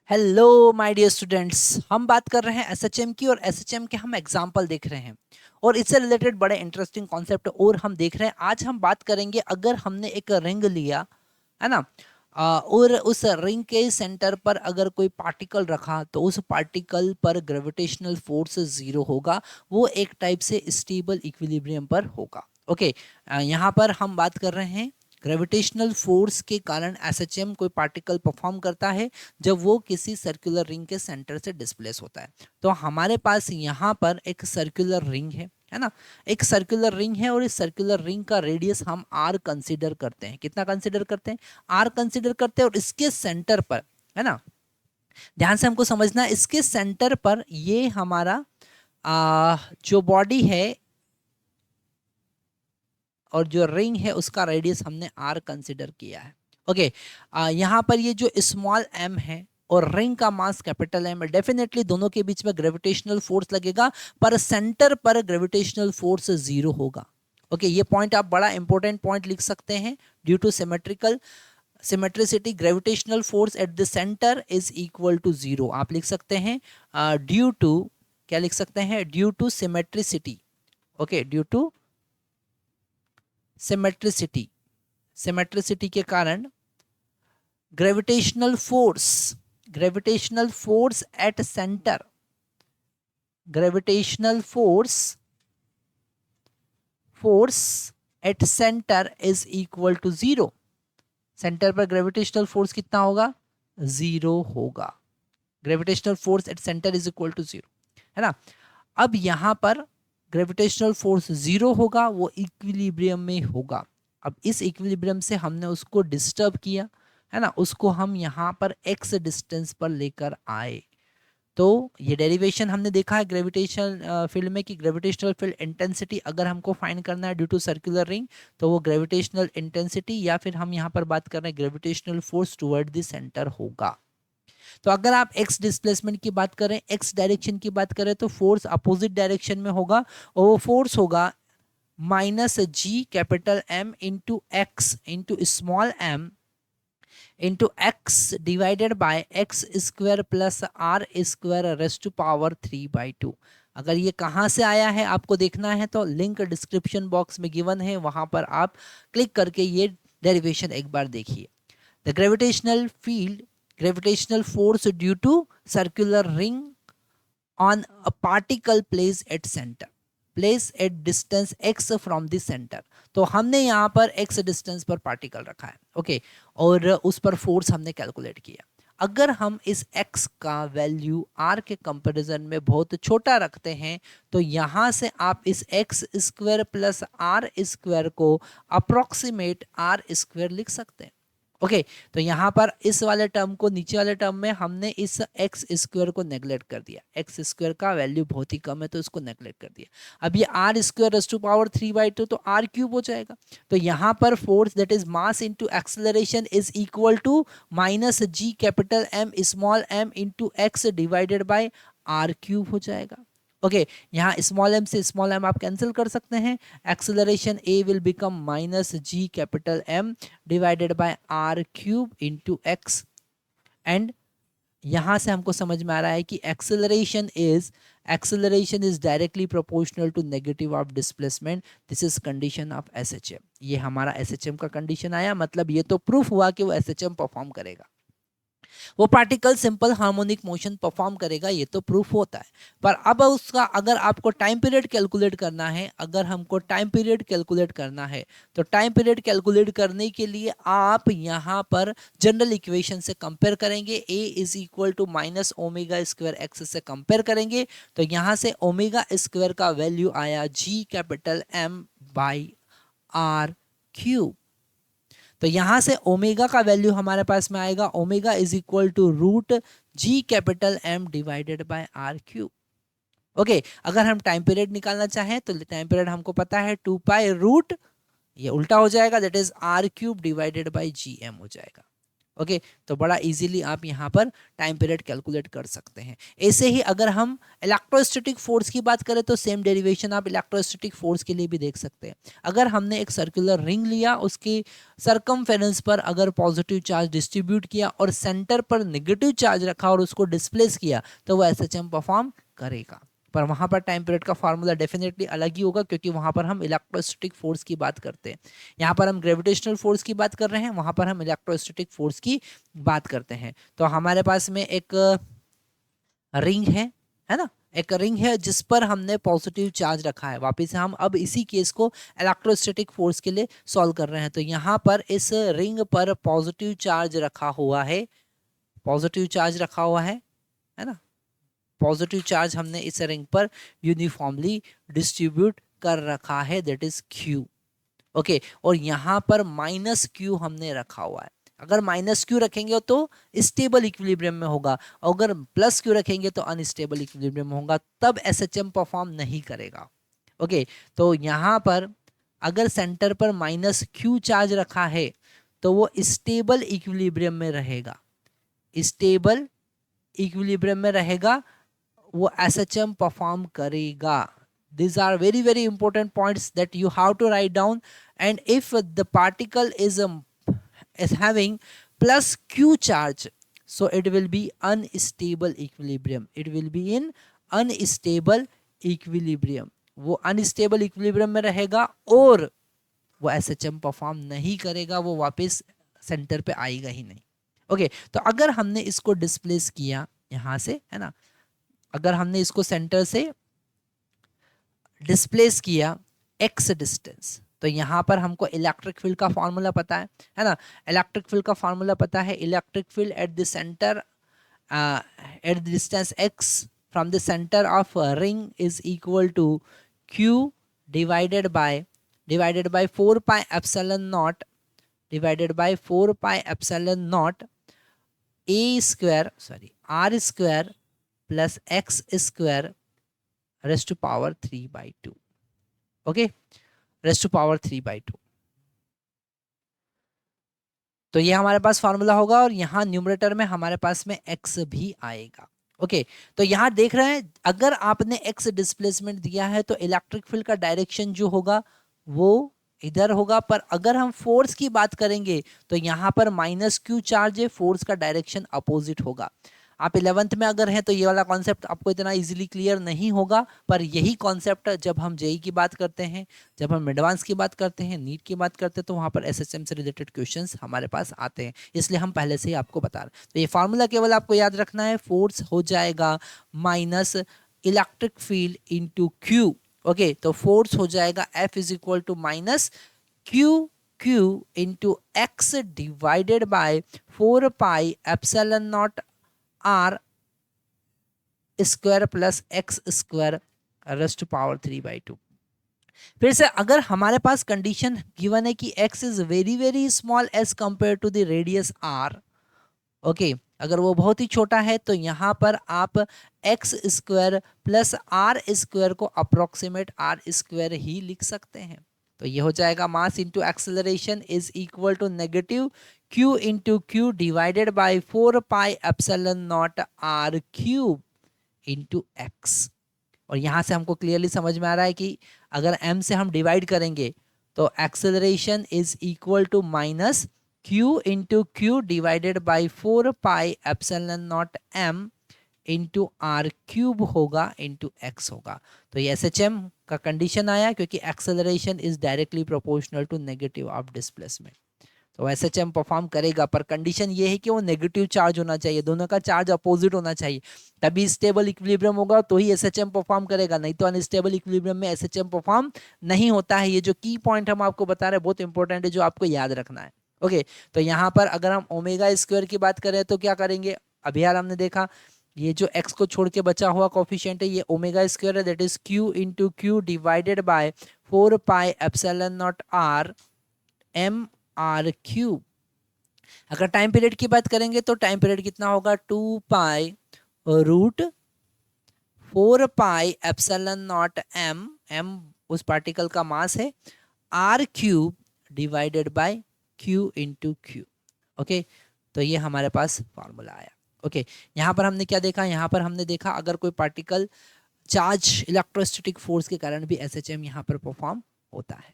Hello my dear students, हम बात कर रहे हैं एसएचएम की और एसएचएम के हम एग्जाम्पल देख रहे हैं और इससे रिलेटेड बड़े इंटरेस्टिंग कॉन्सेप्ट और हम देख रहे हैं। आज हम बात करेंगे, अगर हमने एक रिंग लिया है ना, और उस रिंग के सेंटर पर अगर कोई पार्टिकल रखा तो उस पार्टिकल पर ग्रेविटेशनल फोर्स जीरो होगा। वो एक टाइप से स्टेबल इक्विलिब्रियम पर होगा। ओके, यहाँ पर हम बात कर रहे हैं ग्रेविटेशनल फोर्स के कारण एसएचएम कोई पार्टिकल परफॉर्म करता है जब वो किसी सर्कुलर रिंग के सेंटर से डिस्प्लेस होता है। तो हमारे पास यहाँ पर एक सर्कुलर रिंग है ना, एक सर्कुलर रिंग है और इस सर्कुलर रिंग का रेडियस हम आर कंसीडर करते हैं। कितना कंसीडर करते हैं? आर कंसीडर करते हैं। और इसके सेंटर पर, है ना, ध्यान से हमको समझना है, इसके सेंटर पर ये हमारा जो बॉडी है और जो रिंग है उसका रेडियस हमने आर कंसीडर किया है। ओके, यहाँ पर ये जो स्मॉल एम है और रिंग का मास कैपिटल एम है, डेफिनेटली दोनों के बीच में ग्रेविटेशनल फोर्स लगेगा, पर सेंटर पर ग्रेविटेशनल फोर्स जीरो होगा। ओके, ये पॉइंट आप बड़ा इंपॉर्टेंट पॉइंट लिख सकते हैं। Due to symmetricity gravitational force at the centre is equal to zero. आप लिख सकते हैं ड्यू टू, क्या लिख सकते हैं? Due to symmetricity. Okay, due to symmetricity, symmetricity के कारण gravitational force at centre, gravitational force at centre is equal to zero. Centre पर ग्रेविटेशनल फोर्स कितना होगा? जीरो होगा। Gravitational force at centre is equal to zero, है ना। अब यहां पर ग्रेविटेशनल फोर्स जीरो होगा, वो इक्विलिब्रियम में होगा। अब इस इक्विलिब्रियम से हमने उसको डिस्टर्ब किया, है ना, उसको हम यहाँ पर एक्स डिस्टेंस पर लेकर आए। तो ये डेरिवेशन हमने देखा है ग्रेविटेशन फील्ड में कि ग्रेविटेशनल फील्ड इंटेंसिटी अगर हमको फाइंड करना है ड्यू टू सर्कुलर रिंग, तो वो ग्रेविटेशनल इंटेंसिटी या फिर हम यहाँ पर बात कर रहे हैं gravitational force toward the centre होगा। तो अगर आप एक्स डिस्प्लेसमेंट की बात करें, एक्स डायरेक्शन की बात करें, तो फोर्स अपोजिट डायरेक्शन में होगा और वो फोर्स होगा minus G capital M into x into small m into x divided by x square plus r square raise to power 3/2। अगर ये कहाँ से आया है आपको देखना है तो लिंक डिस्क्रिप्शन बॉक्स में गिवन है, वहां पर आप क्लिक करके ये डेरिवेशन एक बार देखिए। The gravitational field, gravitational force due to circular ring on a particle placed at distance x from the center। तो हमने यहाँ पर x डिस्टेंस पर पार्टिकल रखा है, ओके, और उस पर फोर्स हमने कैलकुलेट किया। अगर हम इस x का वैल्यू r के कंपैरिजन में बहुत छोटा रखते हैं तो यहाँ से आप इस x square plus r square को अप्रोक्सीमेट आर स्क्वायर लिख सकते हैं। ओके, तो यहाँ पर इस वाले टर्म को, नीचे वाले टर्म में हमने इस एक्स स्क्वायर को नेग्लेक्ट कर दिया। एक्स स्क्वायर का वैल्यू बहुत ही कम है तो इसको नेग्लेक्ट कर दिया। अब ये r square raise to power 3/2 तो आर क्यूब हो जाएगा। तो यहाँ पर force that is mass into acceleration is equal to minus G capital M small m into x divided by are cube हो जाएगा। ओके, यहाँ स्मॉल एम से स्मॉल एम आप कैंसिल कर सकते हैं। Acceleration a will become minus G capital M divided by r cube into x. And यहाँ से हमको समझ में आ रहा है कि acceleration is directly proportional to negative of displacement. This is condition of SHM. ये हमारा एसएचएम का कंडीशन आया, मतलब ये तो प्रूफ हुआ कि वो एसएचएम परफॉर्म करेगा, वो particle simple harmonic motion perform करेगा, ये तो प्रूफ होता है। पर अब उसका अगर आपको टाइम पीरियड कैलकुलेट करना है, अगर हमको टाइम पीरियड कैलकुलेट करना है तो टाइम पीरियड कैलकुलेट करने के लिए आप यहाँ पर जनरल इक्वेशन से कंपेयर करेंगे। A is equal to minus omega square X से कंपेयर करेंगे तो यहाँ से ओमेगा स्क्वायर का वैल्यू आया G capital M by are cube. तो यहां से ओमेगा का वैल्यू हमारे पास में आएगा, omega is equal to root G capital M divided by r cube. Okay, अगर हम टाइम पीरियड निकालना चाहें तो टाइम पीरियड हमको पता है 2 पाई रूट, ये उल्टा हो जाएगा, that is r cube divided by G M हो जाएगा। ओके तो बड़ा इजीली आप यहाँ पर टाइम पीरियड कैलकुलेट कर सकते हैं। ऐसे ही अगर हम इलेक्ट्रोस्टैटिक फोर्स की बात करें तो सेम डेरिवेशन आप इलेक्ट्रोस्टैटिक फोर्स के लिए भी देख सकते हैं। अगर हमने एक सर्कुलर रिंग लिया, उसके सरकमफेरेंस पर अगर पॉजिटिव चार्ज डिस्ट्रीब्यूट किया और सेंटर पर नेगेटिव चार्ज रखा और उसको डिस्प्लेस किया तो वो एसएचएम परफॉर्म करेगा। पर वहां पर टाइम पीरियड का फार्मूला डेफिनेटली अलग ही होगा, क्योंकि वहां पर हम इलेक्ट्रोस्टैटिक फोर्स की बात करते हैं। यहाँ पर हम ग्रेविटेशनल फोर्स की बात कर रहे हैं, वहां पर हम इलेक्ट्रोस्टैटिक फोर्स की बात करते हैं। तो हमारे पास में एक रिंग है ना, एक रिंग है जिस पर हमने पॉजिटिव चार्ज रखा है। वापिस से हम अब इसी केस को इलेक्ट्रोस्टैटिक फोर्स के लिए सॉल्व कर रहे हैं। तो यहाँ पर इस रिंग पर पॉजिटिव चार्ज रखा हुआ है, पॉजिटिव चार्ज रखा हुआ है ना, पॉजिटिव चार्ज हमने इस रिंग पर यूनिफॉर्मली डिस्ट्रीब्यूट कर रखा है, दैट इज क्यू। ओके और यहाँ पर माइनस क्यू हमने रखा हुआ है। अगर माइनस क्यू रखेंगे तो स्टेबल इक्विलिब्रियम में होगा, और अगर प्लस क्यू रखेंगे तो अनस्टेबल इक्विलिब्रियम में होगा, तब एसएचएम परफॉर्म नहीं करेगा। ओके तो यहाँ पर अगर सेंटर पर माइनस क्यू चार्ज रखा है तो वो स्टेबल इक्विलिब्रियम में रहेगा, स्टेबल इक्विलिब्रियम में रहेगा, वो एसएचएम परफॉर्म करेगा। These are very very important points that you have to write down. And if the particle is having plus q charge, so it will be unstable equilibrium, it will be in unstable equilibrium, वो unstable equilibrium में रहेगा और वो SHM perform नहीं करेगा, वो वापस centre पे आएगा ही नहीं। ओके तो अगर हमने इसको डिस्प्लेस किया यहाँ से, है ना, अगर हमने इसको सेंटर से डिस्प्लेस किया x डिस्टेंस, तो यहाँ पर हमको इलेक्ट्रिक फील्ड का फॉर्मूला पता है ना, इलेक्ट्रिक फील्ड का फॉर्मूला पता है, electric field at the centre at the distance x from the centre of ring is equal to q divided by 4 pi epsilon naught, divided by 4 pi epsilon naught a square sorry r square plus x square raised to power 3/2। Okay raised to power 3/2। तो ये हमारे पास formula होगा और यहाँ numerator में हमारे पास में x भी आएगा। ओके तो यहाँ देख रहे हैं, अगर आपने x डिस्प्लेसमेंट दिया है तो इलेक्ट्रिक फील्ड का डायरेक्शन जो होगा वो इधर होगा, पर अगर हम फोर्स की बात करेंगे तो यहाँ पर माइनस क्यू चार्ज है, फोर्स का डायरेक्शन अपोजिट होगा। आप 11th में अगर हैं तो ये वाला कॉन्सेप्ट आपको इतना इजीली क्लियर नहीं होगा, पर यही कॉन्सेप्ट जब हम जेई की बात करते हैं, जब हम एडवांस की बात करते हैं, नीट की बात करते हैं, तो वहाँ पर एसएचएम से रिलेटेड क्वेश्चंस हमारे पास आते हैं, इसलिए हम पहले से ही आपको बता रहे हैं। तो ये फार्मूला केवल आपको याद रखना है, फोर्स हो जाएगा minus electric field into q. Okay तो फोर्स हो जाएगा F is equal to minus q into x divided by 4 pi epsilon naught r square plus x square raised to power 3/2। फिर से अगर हमारे पास कंडीशन गिवन है कि x is very very small as compare to the radius r, okay अगर वो बहुत ही छोटा है तो यहाँ पर आप x square plus r square को अप्रोक्सीमेट आर स्क्वायर ही लिख सकते हैं। तो ये हो जाएगा mass into acceleration is equal to negative q into q divided by 4 pi epsilon naught r cube into x. और यहाँ से हमको क्लियरली समझ में आ रहा है कि अगर m से हम डिवाइड करेंगे तो acceleration is equal to minus q into q divided by 4 pi epsilon naught m into r cube होगा इंटू एक्स होगा। तो ये एसएचएम का कंडीशन आया क्योंकि acceleration is directly proportional to negative of displacement. तो एसएचएम परफॉर्म करेगा, पर कंडीशन ये है कि वो नेगेटिव चार्ज होना चाहिए, दोनों का चार्ज अपोजिट होना चाहिए, तभी स्टेबल इक्विलिब्रियम होगा तो ही एसएचएम परफॉर्म करेगा, नहीं तो अनस्टेबल इक्विलिब्रियम में एसएचएम परफॉर्म नहीं होता है। ये जो की पॉइंट हम आपको बता रहे हैं बहुत इंपॉर्टेंट है, जो आपको याद रखना है। ओके तो यहाँ पर अगर हम ओमेगा स्क्वायर की बात करें तो क्या करेंगे, अभी यार हमने देखा ये जो x को छोड़ के बचा हुआ कोफिशिएंट है ये ओमेगा स्क्वायर है, that is q into q divided by 4 pi epsilon naught r m r cube. अगर टाइम पीरियड की बात करेंगे तो टाइम पीरियड कितना होगा 2 pi root 4 pi epsilon naught m उस पार्टिकल का मास है, r cube divided by q into q. Okay तो ये हमारे पास फॉर्मूला आया। ओके, यहाँ पर हमने क्या देखा, यहाँ पर हमने देखा अगर कोई पार्टिकल चार्ज इलेक्ट्रोस्टैटिक फोर्स के कारण भी SHM यहाँ पर परफॉर्म होता है।